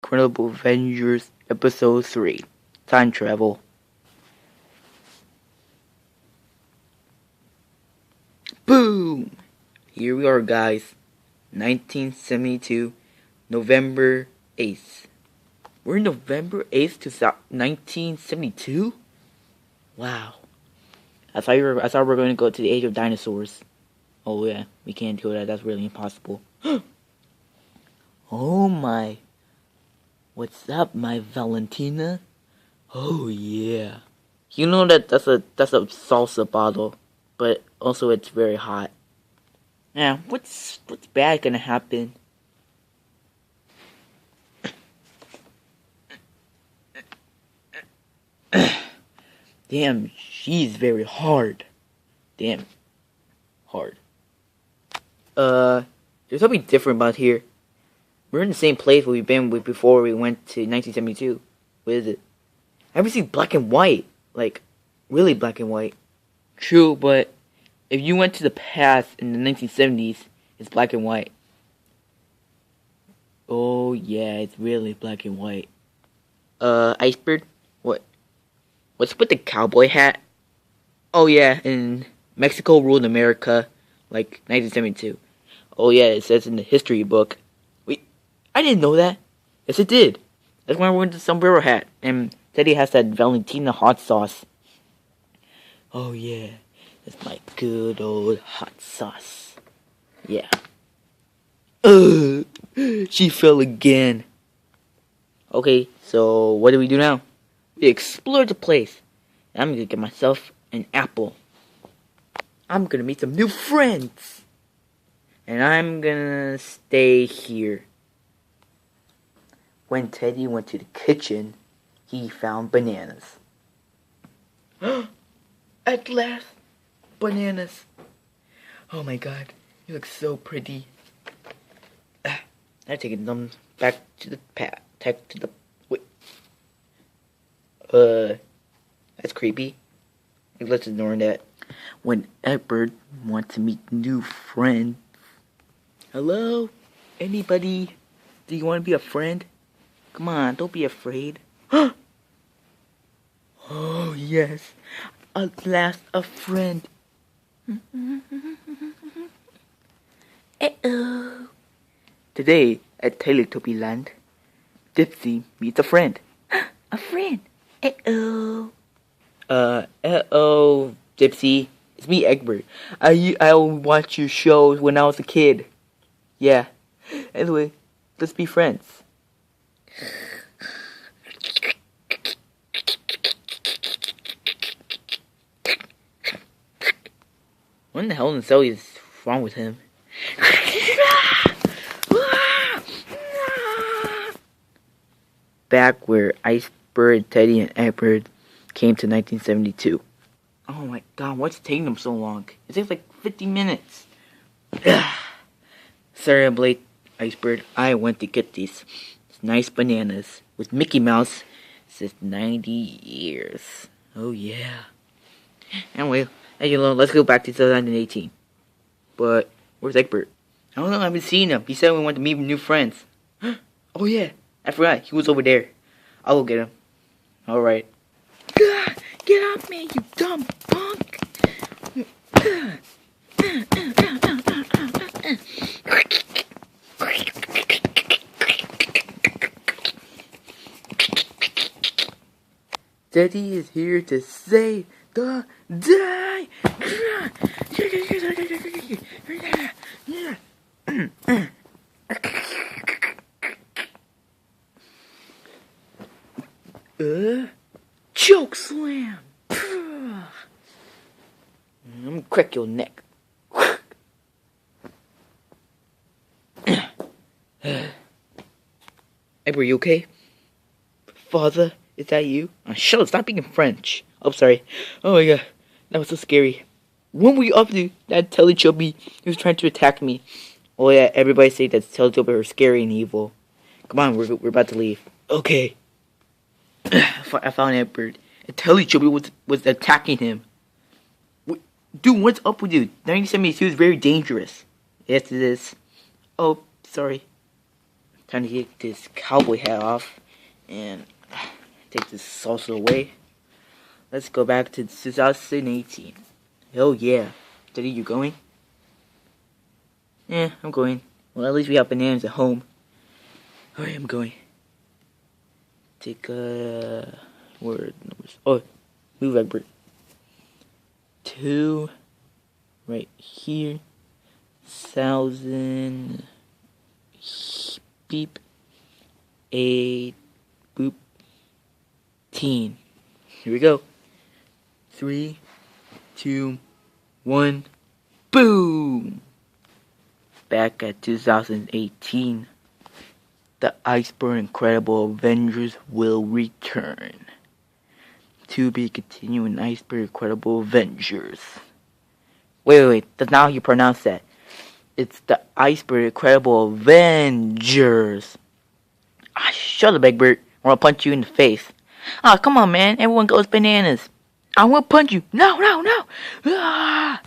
Incredible Avengers Episode 3 Time Travel. Boom! Here we are, guys. 1972, November 8th. We're November 8th to 1972? Wow. I thought we were going to go to the age of dinosaurs. Oh yeah, we can't do that. That's really impossible. Oh my. What's up, my Valentina? Oh yeah. You know that's a salsa bottle, but also it's very hot. Yeah, what's bad gonna happen? Damn, she's very hard. Damn, hard. There's something different about here. We're in the same place where we've been with before we went to 1972. What is it? Everything's black and white. Like, really black and white. True, but if you went to the past in the 1970s, it's black and white. Oh, yeah, it's really black and white. Iceberg? What's with the cowboy hat? Oh, yeah, in Mexico ruled America, like, 1972. Oh, yeah, it says in the history book. Wait, I didn't know that. Yes, it did. That's when I went to the sombrero hat. And Teddy has that Valentina hot sauce. Oh, yeah. That's my good old hot sauce. Yeah. She fell again. Okay, so what do we do now? We explore the place. I'm gonna get myself an apple. I'm gonna meet some new friends. And I'm gonna stay here. When Teddy went to the kitchen, he found bananas. At last, bananas. Oh my god, you look so pretty. I'm taking them back to the wait. That's creepy. Let's ignore that. When Edward wants to meet new friends. Hello? Anybody? Do you want to be a friend? Come on, don't be afraid. Oh, yes. At last, a friend. Uh-oh. Today, at Teletubby Land, Dipsy meets a friend. A friend. Uh-oh. Uh-oh, Dipsy. It's me, Egbert. I watched your shows when I was a kid. Yeah. Anyway, let's be friends. What in the hell in the cell is wrong with him? Back where Iceberg, Teddy, and Edward came to 1972. Oh my god, what's taking them so long? It takes like 50 minutes. Sorry I'm late, Iceberg. I went to get these nice bananas with Mickey Mouse since 90 years. Oh yeah. Anyway, let's go back to 2018. But where's Egbert? I don't know, I haven't seen him. He said we want to meet new friends. Oh yeah, I forgot. He was over there. I'll go get him. Alright. Get off me, you dumb punk! Daddy is here to save the day! Choke slam! I'm gonna crack your neck. Hey, were you okay? Father, is that you? Shut up, stop speaking French. Oh, sorry. Oh my god, that was so scary. What were you up to? That Teletubby, he was trying to attack me. Oh yeah, everybody say that Teletubby are scary and evil. Come on, we're about to leave. Okay. I found Edward. A Teletubby was attacking him. Dude, what's up with you? 1972 is very dangerous. Yes, it is. Oh, sorry. Time to get this cowboy hat off and take this salsa away. Let's go back to 2018. Oh yeah. Daddy, you going? Yeah, I'm going. Well, at least we have bananas at home. Alright, I'm going. Take word numbers. Oh, move Egbert. 2 right here. 1,000 beep 8 boop teen. Here we go. 3, 2, 1, boom! Back at 2018, the Iceberg Incredible Avengers will return. To be continuing Iceberg Incredible Avengers. Wait, that's not how you pronounce that. It's the Iceberg Incredible Avengers. Ah, shut up, Egbert, or I'll punch you in the face. Ah, come on, man. Everyone goes bananas. I will punch you. No. Ah!